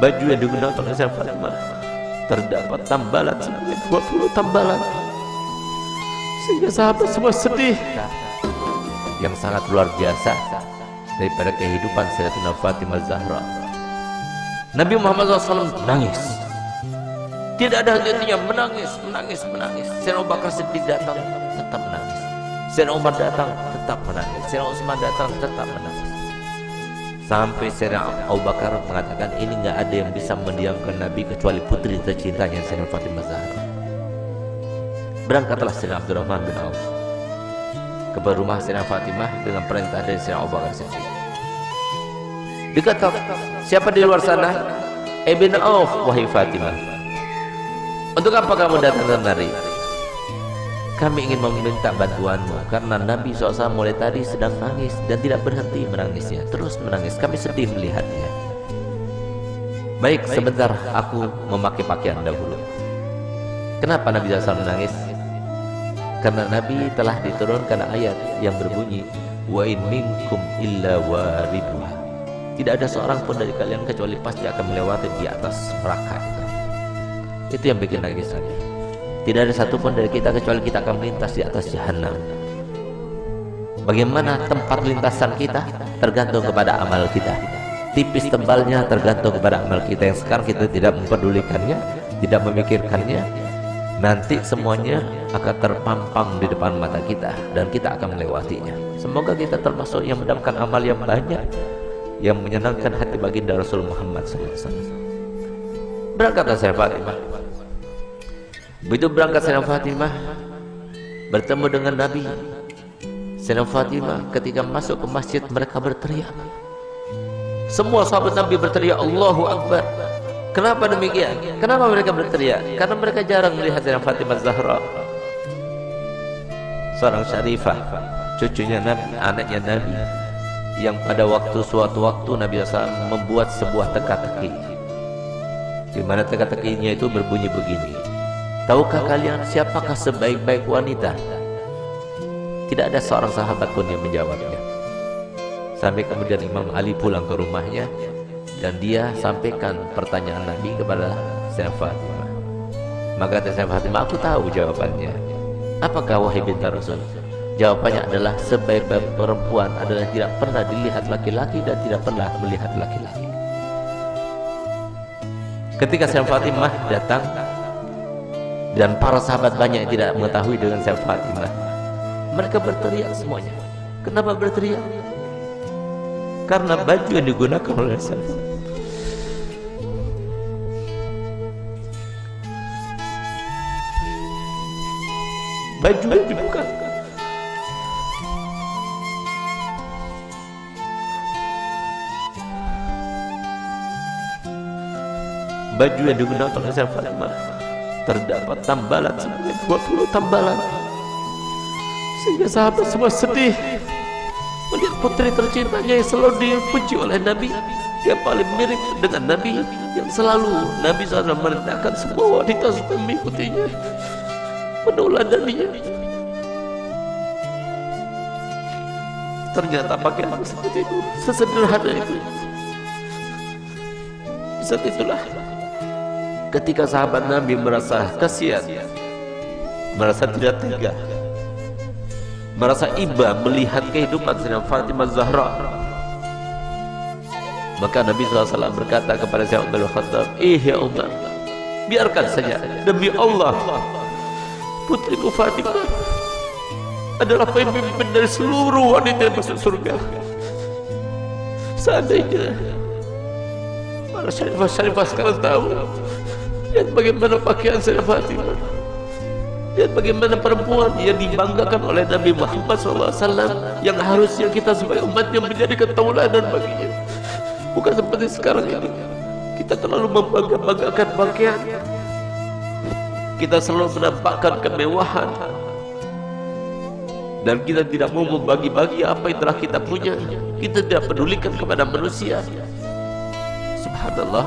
Baju yang digunakan oleh Sayyidah Fatimah terdapat tambalan sebanyak 20 tambalan, sehingga sahabat semua sedih. Yang sangat luar biasa daripada kehidupan Sayyidatina Fatimah Zahra, Nabi Muhammad SAW menangis, tidak ada henti-hentinya, menangis. Sayyidina Abu Bakar Siddiq datang, tetap menangis. Sayyidina Umar datang, tetap menangis. Sayyidina Utsman datang, tetap menangis. Sampai Sayyidina Abu Bakar mengatakan, ini nggak ada yang bisa mendiamkan Nabi kecuali putri tercintanya Sayyidatina Fatimah Zahra. Berangkatlah Sayyidina Abdurrahman bin Auf ke rumah Sayyidatina Fatimah dengan perintah dari Sayyidina Abu Bakar Siddiq. Dikatakan, siapa di luar sana? Ibn Auf, wahai Fatimah, untuk apa kamu datang kemari? Kami ingin meminta bantuanmu karena Nabi SAW mulai tadi sedang nangis dan tidak berhenti menangisnya, terus menangis. Kami sedih melihatnya. Baik, sebentar, aku memakai pakaian dahulu. Kenapa Nabi SAW menangis? Karena Nabi telah diturunkan ayat yang berbunyi, wa in minkum illa wariduha. Tidak ada seorang pun dari kalian kecuali pasti akan melewati di atas neraka itu. Itu yang bikin nangis Nabi. Tidak ada satupun dari kita kecuali kita akan melintas di atas jahanam. Bagaimana tempat lintasan kita tergantung kepada amal kita. Tipis tebalnya tergantung kepada amal kita, yang sekarang kita tidak memperdulikannya, tidak memikirkannya. Nanti semuanya akan terpampang di depan mata kita dan kita akan melewatinya. Semoga kita termasuk yang mendapatkan amal yang banyak, yang menyenangkan hati baginda Rasul Muhammad SAW. Berangkatlah Sayyidah Fatimah. Begitu berangkat Sayyidah Fatimah bertemu dengan Nabi. Sayyidah Fatimah ketika masuk ke masjid, mereka berteriak. Semua sahabat Nabi berteriak Allahu Akbar. Kenapa demikian? Kenapa mereka berteriak? Karena mereka jarang melihat Sayyidah Fatimah Zahra, seorang syarifah, cucunya Nabi, anaknya Nabi, yang pada suatu waktu Nabi SAW membuat sebuah teka-teki, di mana teka-tekinya itu berbunyi begini. Tahukah kalian siapakah sebaik-baik wanita? Tidak ada seorang sahabat pun yang menjawabnya. Sampai kemudian Imam Ali pulang ke rumahnya dan dia sampaikan pertanyaan Nabi kepada Sayyidah Fatimah. Maka kata Sayyidah Fatimah, aku tahu jawabannya. Apakah wahai binti Rasul? Jawabannya adalah sebaik-baik perempuan adalah tidak pernah dilihat laki-laki dan tidak pernah melihat laki-laki. Ketika Sayyidah Fatimah datang, dan para sahabat banyak yang tidak mengetahui dengan Sayyidah Fatimah, mereka berteriak semuanya. Kenapa berteriak? Karena baju yang digunakan oleh Sayyidah, baju yang dibuka, baju yang digunakan oleh Sayyidah Fatimah terdapat tambalan sebanyak 20 tambalan, sehingga sahabat semua sedih melihat putri tercintanya yang selalu dipuji oleh Nabi, yang paling mirip dengan Nabi, yang selalu Nabi SAW merendahkan semua wanita supaya mengikutinya, meneladaninya. Ternyata pakaian seperti itu, sesederhana itu. Saat itulah ketika sahabat Nabi merasa kasihan, merasa tidak tega, merasa iba melihat kehidupan Sayyidah Fatimah Zahra, maka Nabi SAW berkata kepada Sayyidina Umar bin Khattab, ya Umar, biarkan saja, demi Allah putriku Fatimah adalah pemimpin dari seluruh wanita yang masuk surga. Seandainya para syarifah sekarang tahu, lihat bagaimana pakaian Sayyidah Fatimah, lihat bagaimana perempuan yang dibanggakan oleh Nabi Muhammad SAW, yang harusnya kita sebagai umatnya menjadi tauladan baginya. Bukan seperti sekarang ini, kita terlalu membangga-banggakan pakaian, kita selalu menampakkan kemewahan, dan kita tidak mau membagi-bagi apa yang telah kita punya. Kita tidak pedulikan kepada manusia. Subhanallah,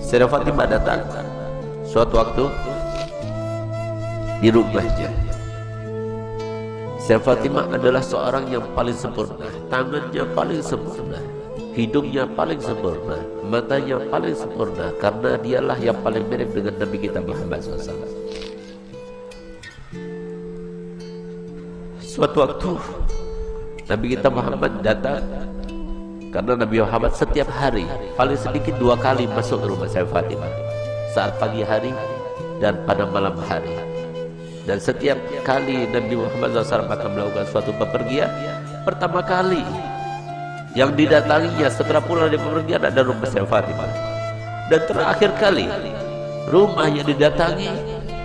Sayyidah Fatimah datang suatu waktu di rumahnya. Sayyidah Fatimah adalah seorang yang paling sempurna, tangannya paling sempurna, hidungnya paling sempurna, matanya paling sempurna, karena dialah yang paling mirip dengan Nabi kita Muhammad SAW. Suatu waktu Nabi kita Muhammad datang, karena Nabi Muhammad setiap hari paling sedikit 2 kali masuk ke rumah Sayyidah Fatimah, saat pagi hari dan pada malam hari. Dan setiap kali Nabi Muhammad SAW akan melakukan suatu bepergian, pertama kali yang didatanginya setelah pulang dari bepergian ada rumah Sayyidah Fatimah. Dan terakhir kali rumah yang didatangi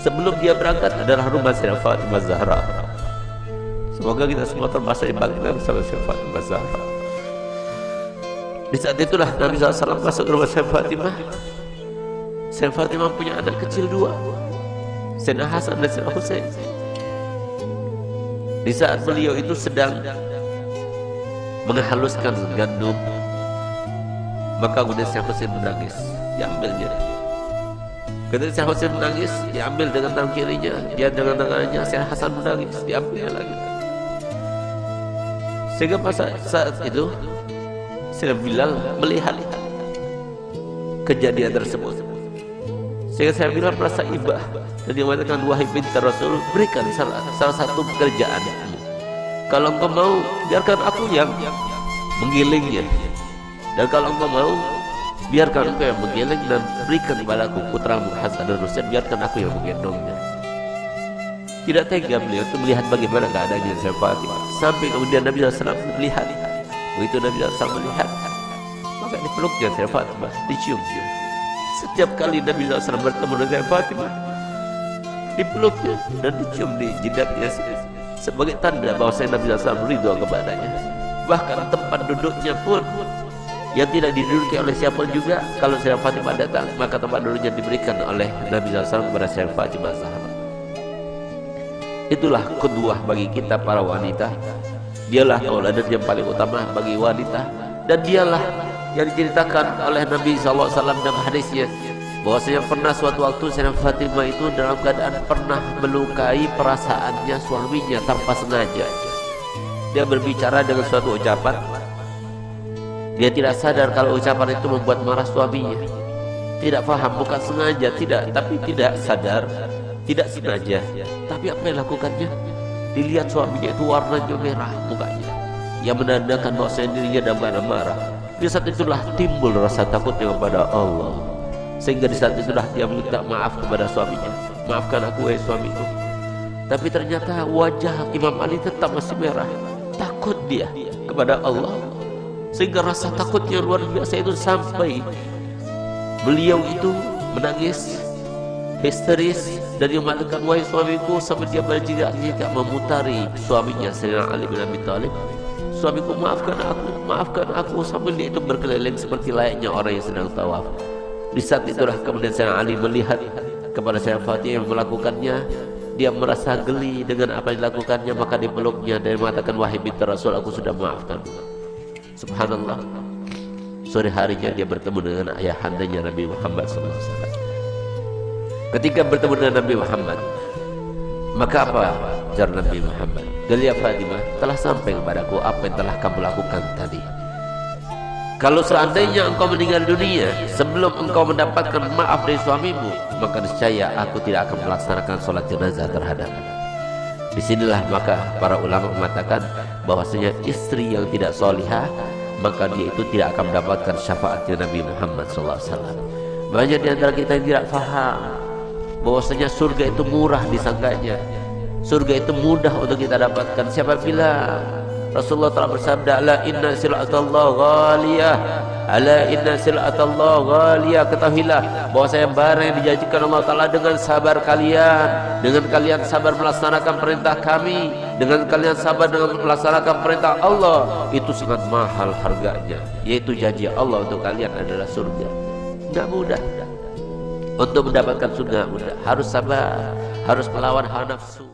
sebelum dia berangkat adalah rumah Sayyidah Fatimah Zahra. Semoga kita semua termasuk yang bangga bersama Sayyidah Fatimah Zahra. Di saat itulah Nabi SAW masuk ke rumah Sayyidah Fatimah. Sayyidah Fatimah punya anak kecil 2, Sayyidina Hasan dan Sayyidina Husain. Di saat beliau itu sedang menghaluskan gandum, maka kemudian Sayyidina Husain menangis, diambilnya. Ketika Sayyidina Husain menangis, diambil dengan tangan kirinya, dia dengan tangannya. Sayyidina Hasan menangis, diambilnya lagi. Sehingga saat itu Sayyidina Bilal melihat kejadian tersebut, sehingga Sayyidina Bilal merasa iba dan dia mengatakan, wahai binti Rasul, berikan salah satu pekerjaan. Kalau engkau mau, biarkan aku yang menggilingnya, dan kalau engkau mau, biarkan engkau yang menggiling dan berikan kepadaku putramu Hasan dan Husain, biarkan aku yang menggendongnya. Tidak tega beliau itu melihat bagaimana keadaannya Sayyidah Fatimah, sampai kemudian Nabi SAW melihat. Begitu Nabi SAW melihat, maka dipeluknya Sayyidah Fatimah, dicium-cium. Setiap kali Nabi SAW bertemu dengan Sayyidah Fatimah, dipeluknya dan dicium di jidatnya sebagai tanda bahwa Nabi SAW ridho kepadanya. Bahkan tempat duduknya pun yang tidak diduduki oleh siapa juga, kalau Sayyidah Fatimah datang, maka tempat duduknya diberikan oleh Nabi SAW kepada Sayyidah Fatimah Zahra. Itulah kedua bagi kita para wanita. Dialah tauladan yang paling utama bagi wanita, dan dialah yang diceritakan oleh Nabi SAW dalam hadisnya, bahwasanya pernah suatu waktu Sayyidah Fatimah itu dalam keadaan pernah melukai perasaannya suaminya tanpa sengaja. Dia berbicara dengan suatu ucapan, dia tidak sadar kalau ucapan itu membuat marah suaminya. Tidak paham, bukan sengaja, tapi tidak sadar, tidak sengaja. Tapi apa yang lakukannya? Dilihat suaminya itu warnanya merah mukanya, yang menandakan bahwa dirinya dalam keadaan marah. Di saat itulah timbul rasa takutnya kepada Allah, sehingga di saat itulah dia minta maaf kepada suaminya. Maafkan aku wahai suamiku. Tapi ternyata wajah Imam Ali tetap masih merah. Takut dia kepada Allah, sehingga rasa takutnya luar biasa itu sampai beliau itu menangis histeris dan dia mengatakan, wahai suamiku, sampai dia berjika-jika memutari suaminya Sayyidina Ali bin Abi Thalib, suamiku maafkan aku, sampai dia itu berkeliling seperti layaknya orang yang sedang tawaf. Di saat itulah kemudian Sayyidina Ali melihat kepada Sayyidah Fatimah yang melakukannya, dia merasa geli dengan apa yang dilakukannya, maka dipeluknya dan mengatakan, wahai binti Rasul, aku sudah maafkan. Subhanallah, sore harinya dia bertemu dengan ayahandanya Nabi Muhammad SAW. Ketika bertemu dengan Nabi Muhammad, maka apa ujar Nabi Muhammad? Galia Fatimah, telah sampai kepadaku apa yang telah kamu lakukan tadi. Kalau seandainya engkau meninggal dunia sebelum engkau mendapatkan maaf dari suamimu, maka niscaya aku tidak akan melaksanakan sholat jenazah terhadapmu. Disinilah maka para ulama mengatakan bahwasanya istri yang tidak solihah, maka dia itu tidak akan mendapatkan syafaatnya Nabi Muhammad SAW. Banyak di antara kita yang tidak faham bahwasanya surga itu murah disangkanya, surga itu mudah untuk kita dapatkan. Siapa bilang? Rasulullah telah bersabda, ala inna sil'atallah ghaliyah, ala inna sil'atallah ghaliyah. Ketahuilah bahwasanya barang yang dijanjikan Allah Ta'ala dengan sabar kalian, dengan kalian sabar melaksanakan perintah kami, dengan kalian sabar dengan melaksanakan perintah Allah, itu sangat mahal harganya, yaitu janji Allah untuk kalian adalah surga. Tidak mudah untuk mendapatkan surga, mudah, harus sabar, harus melawan hawa nafsu.